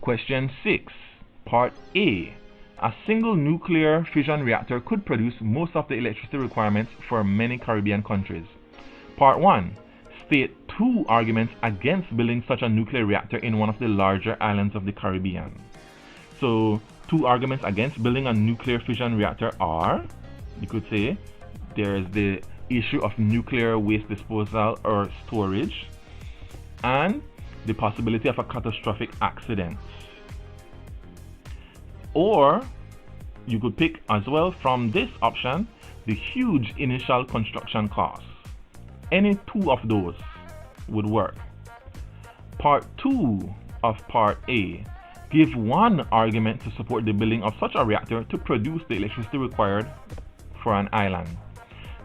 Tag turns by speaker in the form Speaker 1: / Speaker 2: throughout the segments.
Speaker 1: Question 6, Part A. A single nuclear fission reactor could produce most of the electricity requirements for many Caribbean countries. Part 1. State 2 arguments against building such a nuclear reactor in one of the larger islands of the Caribbean. So, 2 arguments against building a nuclear fission reactor are, you could say, there's the issue of nuclear waste disposal or storage, and the possibility of a catastrophic accident. Or you could pick as well from this option the huge initial construction costs. Any 2 of those would work. Part 2 of Part A. Give 1 argument to support the building of such a reactor to produce the electricity required for an island.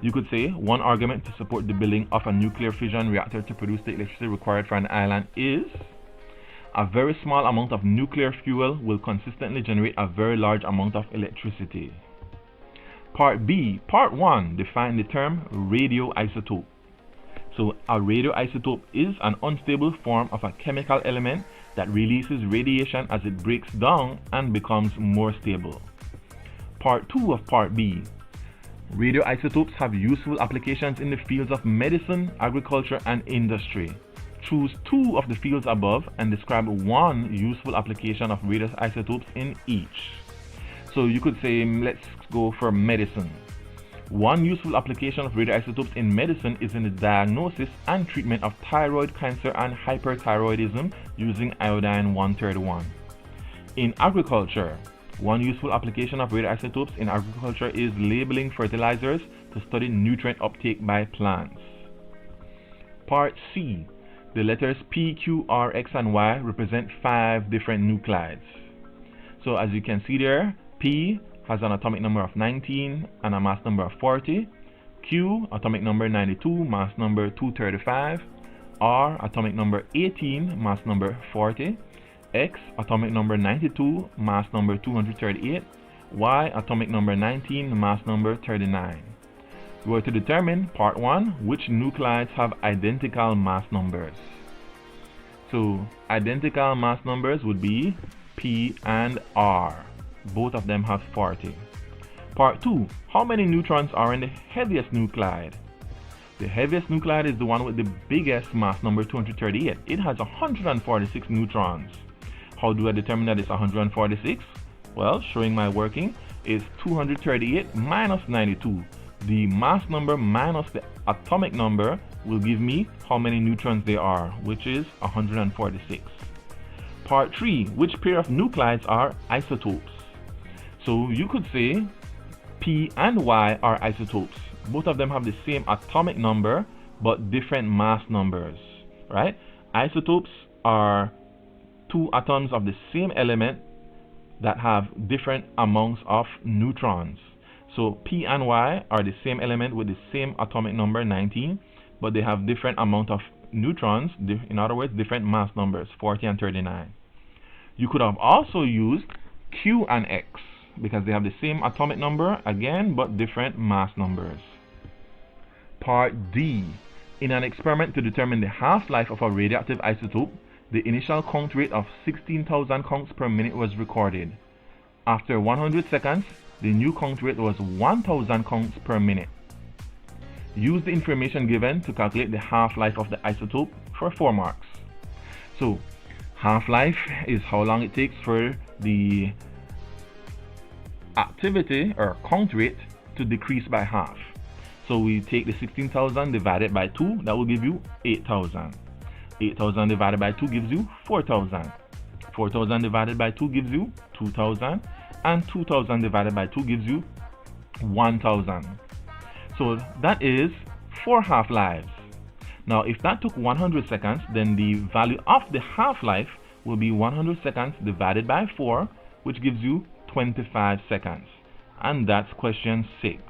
Speaker 1: You could say 1 argument to support the building of a nuclear fission reactor to produce the electricity required for an island is a very small amount of nuclear fuel will consistently generate a very large amount of electricity. Part B. Part 1. Define the term radioisotope. So a radioisotope is an unstable form of a chemical element that releases radiation as it breaks down and becomes more stable. Part 2 of Part B. Radioisotopes have useful applications in the fields of medicine, agriculture, and industry. Choose 2 of the fields above and describe 1 useful application of radioisotopes in each. So you could say, let's go for medicine. 1 useful application of radioisotopes in medicine is in the diagnosis and treatment of thyroid cancer and hyperthyroidism using iodine-131. In agriculture, 1 useful application of radioisotopes in agriculture is labeling fertilizers to study nutrient uptake by plants. Part C. The letters P, Q, R, X, and Y represent 5 different nuclides. So as you can see there, P has an atomic number of 19 and a mass number of 40. Q, atomic number 92, mass number 235. R, atomic number 18, mass number 40. X, atomic number 92, mass number 238. Y, atomic number 19, mass number 39. We were to determine, Part 1, which nuclides have identical mass numbers. So, identical mass numbers would be P and R. Both of them have 40. Part 2, how many neutrons are in the heaviest nuclide? The heaviest nuclide is the one with the biggest mass number 238. It has 146 neutrons. How do I determine that it's 146? Well, showing my working is 238 minus 92. The mass number minus the atomic number will give me how many neutrons there are, which is 146. Part 3, which pair of nuclides are isotopes? So you could say P and Y are isotopes. Both of them have the same atomic number but different mass numbers, right? Isotopes are 2 atoms of the same element that have different amounts of neutrons. So P and Y are the same element with the same atomic number 19, but they have different amount of neutrons, in other words different mass numbers 40 and 39. You could have also used Q and X because they have the same atomic number again but different mass numbers. Part D. In an experiment to determine the half-life of a radioactive isotope, the initial count rate of 16,000 counts per minute was recorded. After 100 seconds, the new count rate was 1,000 counts per minute. Use the information given to calculate the half-life of the isotope for 4 marks. So, half-life is how long it takes for the activity or count rate to decrease by half. So we take the 16,000 divided by 2, that will give you 8,000. 8,000 divided by 2 gives you 4,000. 4,000 divided by 2 gives you 2,000. And 2,000 divided by 2 gives you 1,000. So that is 4 half-lives. Now if that took 100 seconds, then the value of the half-life will be 100 seconds divided by 4, which gives you 25 seconds. And that's question 6.